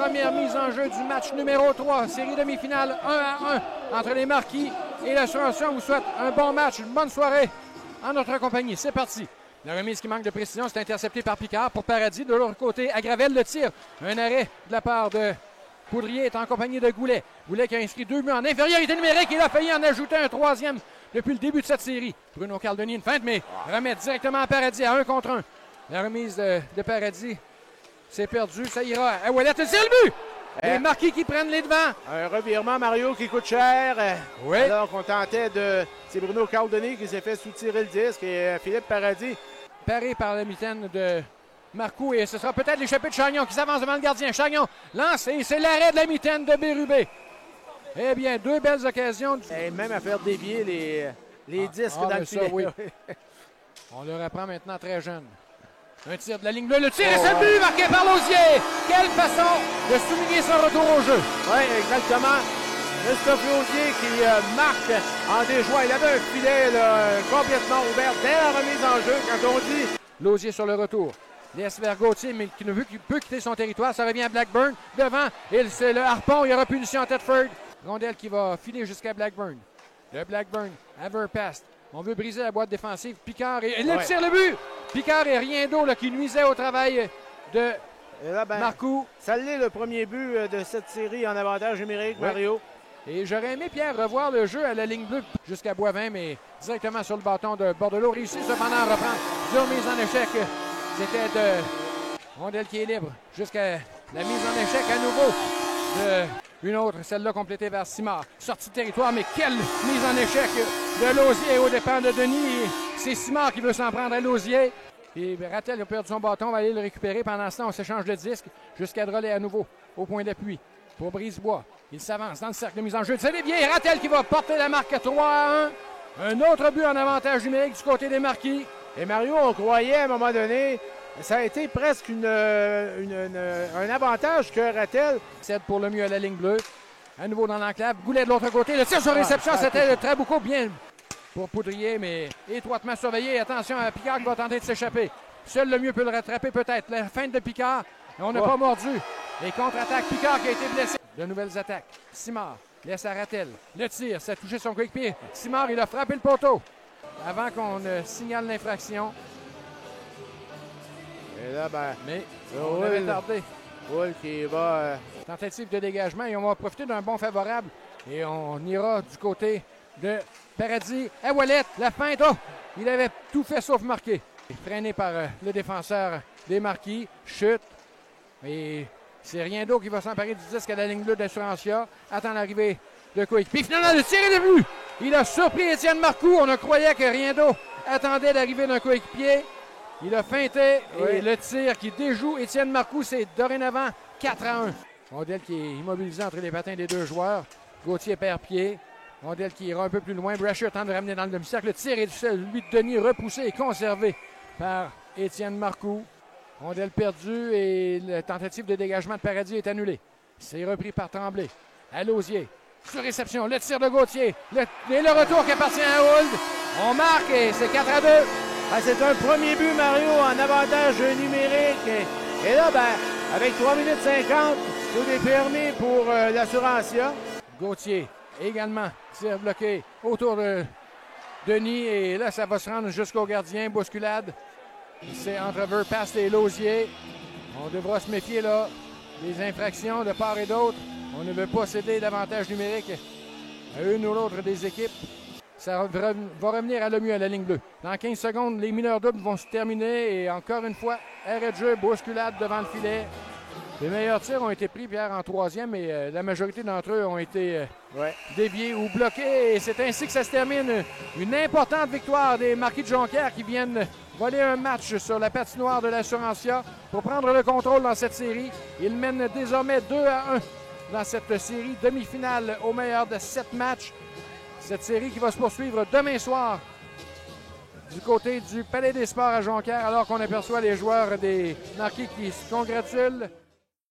première mise en jeu du match numéro 3, série demi-finale 1-1 entre les Marquis et l'Assomption. On vous souhaite un bon match, une bonne soirée en notre compagnie. C'est parti. La remise qui manque de précision, c'est intercepté par Picard pour Paradis. De l'autre côté, à Gravel, le tir. Un arrêt de la part de Poudrier est en compagnie de Goulet. Goulet qui a inscrit 2 buts en infériorité numérique. Il a failli en ajouter un troisième depuis le début de cette série. Bruno Caldoni, une feinte, mais remet directement à Paradis à 1 contre 1. La remise de Paradis, c'est perdu. Ça ira à Ouellet. C'est le but! Les Marquis qui prennent les devants. Un revirement, Mario, qui coûte cher. Oui. Alors qu'on tentait de... C'est Bruno Caldoni qui s'est fait soutirer le disque et Philippe Paradis. Paré par la mitaine de Marcoux et ce sera peut-être l'échappée de Chagnon qui s'avance devant le gardien. Chagnon lance et c'est l'arrêt de la mitaine de Bérubé. Eh bien, 2 belles occasions. Et même à faire dévier les disques dans le filet. Oui. On le reprend maintenant très jeune. Un tir de la ligne bleue. Le tir et c'est le but marqué par Lausier. Quelle façon de souligner son retour au jeu. Oui, exactement. Christophe Lausier qui marque en déjoie. Il avait un filet là, complètement ouvert dès la remise en jeu quand on dit. Lausier sur le retour. Laisse vers Gauthier, mais qui ne veut qu'il peut quitter son territoire. Ça revient à Blackburn. Devant, c'est le harpon. Il y aura punition à Thetford. Rondelle qui va filer jusqu'à Blackburn. Le Blackburn, Haverpast. On veut briser la boîte défensive. Picard et il tire le but. Picard et Riendo là, qui nuisait au travail de Marcoux. Ça l'est le premier but de cette série en avantage numérique, Mario. Et j'aurais aimé, Pierre, revoir le jeu à la ligne bleue jusqu'à Boivin, mais directement sur le bâton de Bordelot. Réussi cependant à reprendre plusieurs mises en échec. C'était de Rondelle qui est libre jusqu'à la mise en échec à nouveau de une autre, celle-là complétée vers Simard. Sortie de territoire, mais quelle mise en échec de Lausier au départ de Denis. C'est Simard qui veut s'en prendre à Lausier. Et Rattel a perdu son bâton, on va aller le récupérer. Pendant ce temps, on s'échange de disque jusqu'à Drolet à nouveau au point d'appui pour Brisebois. Il s'avance dans le cercle de mise en jeu. C'est bien Rattel qui va porter la marque à 3-1. Un autre but en avantage numérique du côté des Marquis. Et Mario, on croyait à un moment donné, ça a été presque un avantage que Rattel cède pour le mieux à la ligne bleue. À nouveau dans l'enclave. Goulet de l'autre côté. Le tir sur réception, c'était le Trabuco bien pour Poudrier, mais étroitement surveillé. Attention à Picard qui va tenter de s'échapper. Seul le mieux peut le rattraper peut-être. La feinte de Picard. On n'a pas mordu. Les contre-attaques. Picard qui a été blessé. De nouvelles attaques. Simard laisse à Rattel. Le tir, ça a touché son coéquipier. Simard, il a frappé le poteau avant qu'on ne signale l'infraction. Et là, mais on avait tardé. Wool qui va... Tentative de dégagement et on va profiter d'un bon favorable. Et on ira du côté de Paradis à Ouellet. La feinte, il avait tout fait sauf marquer. Freiné par le défenseur des Marquis. Chute. Et c'est Riendo qui va s'emparer du disque à la ligne bleue d'Assurantia. Attend l'arrivée de coéquipier. Finalement, le tir est devenu. Il a surpris Étienne Marcoux. On a croyait que Riendo attendait l'arrivée d'un coéquipier. Il a feinté et le tir qui déjoue Étienne Marcoux, c'est dorénavant 4-1. Rondelle qui est immobilisé entre les patins des deux joueurs. Gauthier perd pied. Rondelle qui ira un peu plus loin. Brasher tente de ramener dans le demi-cercle. Le tir est celui de Denis repoussé et conservé par Étienne Marcoux. Rondelle perdue et la tentative de dégagement de Paradis est annulée. C'est repris par Tremblay. À Lausier. Sur réception, le tir de Gauthier. Et le retour qui appartient à Hould. On marque et c'est 4-2. C'est un premier but, Mario, en avantage numérique. Et là, avec 3 minutes 50, tout est permis pour l'Assurantia. Gauthier, également, tir bloqué autour de Denis. Et là, ça va se rendre jusqu'au gardien. Bousculade. C'est entre Verpast et Lausier. On devra se méfier, là, des infractions de part et d'autre. On ne veut pas céder d'avantage numérique à une ou l'autre des équipes. Ça va revenir à le mieux à la ligne bleue. Dans 15 secondes, les mineurs doubles vont se terminer. Et encore une fois, arrêt de jeu, bousculade devant le filet. Les meilleurs tirs ont été pris, Pierre, en troisième. Et la majorité d'entre eux ont été déviés ou bloqués. Et c'est ainsi que ça se termine. Une importante victoire des Marquis de Jonquière qui viennent voler un match sur la patinoire de l'Assurantia pour prendre le contrôle dans cette série. Ils mènent désormais 2-1 dans cette série demi-finale au meilleur de 7 matchs. Cette série qui va se poursuivre demain soir du côté du Palais des Sports à Jonquière, alors qu'on aperçoit les joueurs des Marquis qui se congratulent